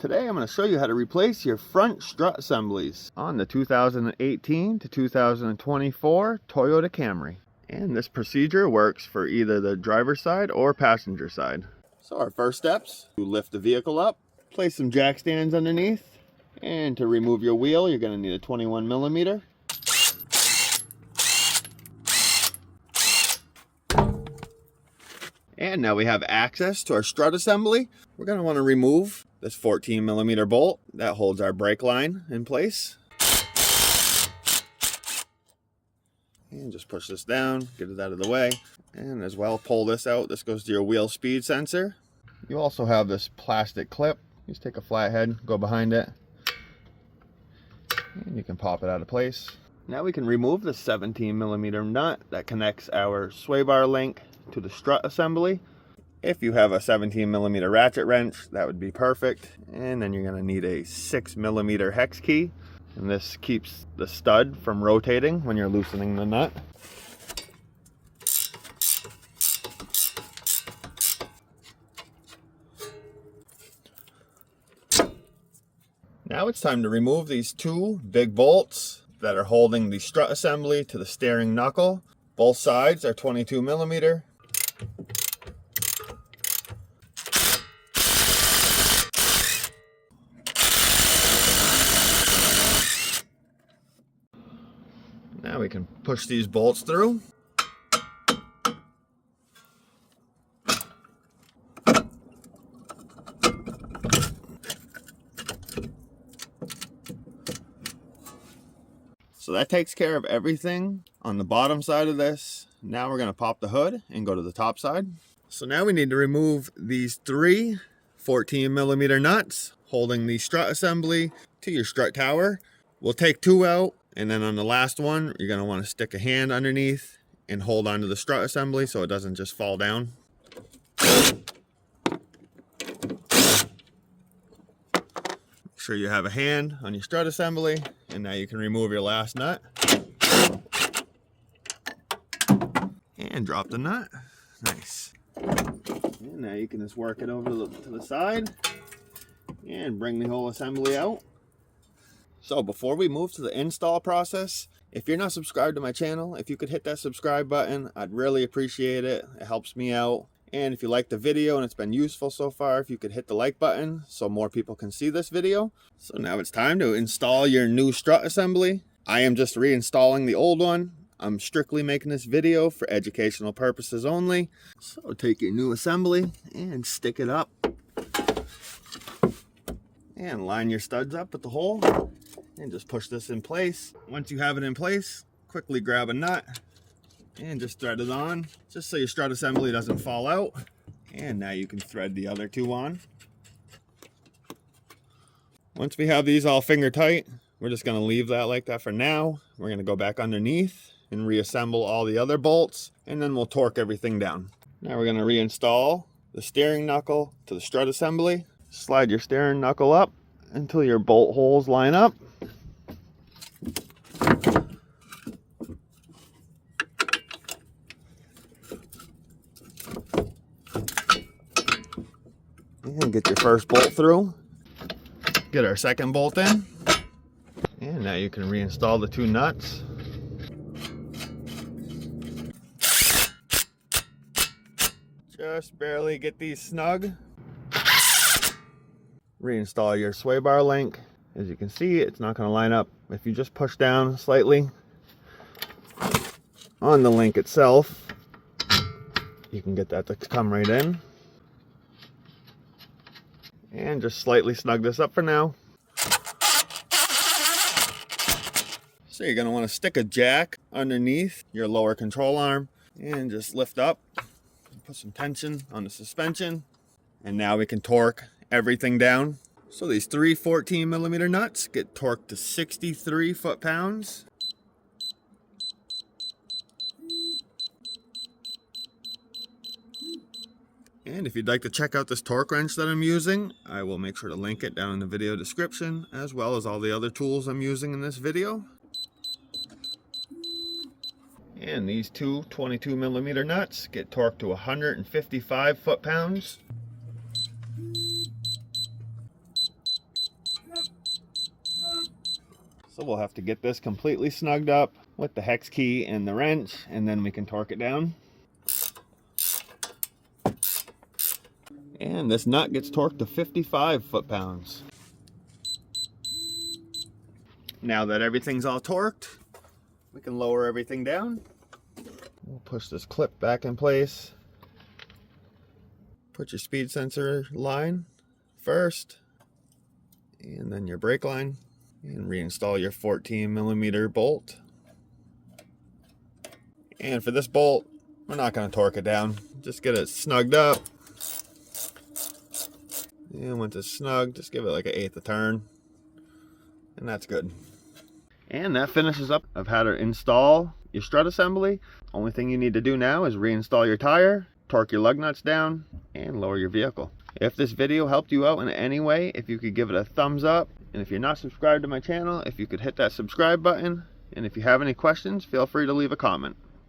Today I'm going to show you how to replace your front strut assemblies on the 2018 to 2024 Toyota Camry. And this procedure works for either the driver's side or passenger side. So our first steps, you lift the vehicle up, place some jack stands underneath, and to remove your wheel you're going to need a 21 millimeter. And now we have access to our strut assembly. We're going to want to remove this 14 millimeter bolt that holds our brake line in place. And just push this down, get it out of the way. And as well, pull this out. This goes to your wheel speed sensor. You also have this plastic clip. Just take a flathead, go behind it, and you can pop it out of place. Now we can remove the 17 millimeter nut that connects our sway bar link to the strut assembly. If you have a 17 millimeter ratchet wrench, that would be perfect. And then you're going to need a 6 millimeter hex key, and this keeps the stud from rotating when you're loosening the nut. Now it's time to remove these two big bolts that are holding the strut assembly to the steering knuckle. Both sides are 22 millimeter. Now we can push these bolts through. So that takes care of everything on the bottom side of this. Now we're going to pop the hood and go to the top side. So now we need to remove these three 14 millimeter nuts holding the strut assembly to your strut tower. We'll take two out, and then on the last one you're going to want to stick a hand underneath and hold onto the strut assembly so it doesn't just fall down. Make sure you have a hand on your strut assembly, and now you can remove your last nut and drop the nut. Nice. And now you can just work it over to the side and bring the whole assembly out. So before we move to the install process, if you're not subscribed to my channel, if you could hit that subscribe button, I'd really appreciate it. It helps me out. And if you like the video and it's been useful so far, if you could hit the like button so more people can see this video. So now it's time to install your new strut assembly. I am just reinstalling the old one. I'm strictly making this video for educational purposes only. So take your new assembly and stick it up. And line your studs up at the hole and just push this in place. Once you have it in place, quickly grab a nut and just thread it on, just so your strut assembly doesn't fall out. And now you can thread the other two on. Once we have these all finger tight, we're just going to leave that like that for now. We're going to go back underneath and reassemble all the other bolts, and then we'll torque everything down. Now we're going to reinstall the steering knuckle to the strut assembly. Slide your steering knuckle up until your bolt holes line up. And get your first bolt through. Get our second bolt in. And now you can reinstall the two nuts. Just barely get these snug. Reinstall your sway bar link. As you can see, it's not going to line up if you just push down slightly on the link itself. You can get that to come right in. And just slightly snug this up for now. So you're going to want to stick a jack underneath your lower control arm and just lift up. Put some tension on the suspension. And now we can torque everything down. So these three 14 millimeter nuts get torqued to 63 foot-pounds. And if you'd like to check out this torque wrench that I'm using, I will make sure to link it down in the video description, as well as all the other tools I'm using in this video. And these two 22 millimeter nuts get torqued to 155 foot-pounds. So we'll have to get this completely snugged up with the hex key and the wrench, and then we can torque it down. And this nut gets torqued to 55 foot-pounds. Now that everything's all torqued, we can lower everything down. We'll push this clip back in place. Put your speed sensor line first, and then your brake line, and reinstall your 14mm bolt. And for this bolt, we're not going to torque it down, just get it snugged up. And once it's snug, just give it like 1/8 a turn, and that's good. And that finishes up of how to install your strut assembly. Only thing you need to do now is reinstall your tire, torque your lug nuts down, and lower your vehicle. If this video helped you out in any way, if you could give it a thumbs up, and if you're not subscribed to my channel, if you could hit that subscribe button, and if you have any questions, feel free to leave a comment.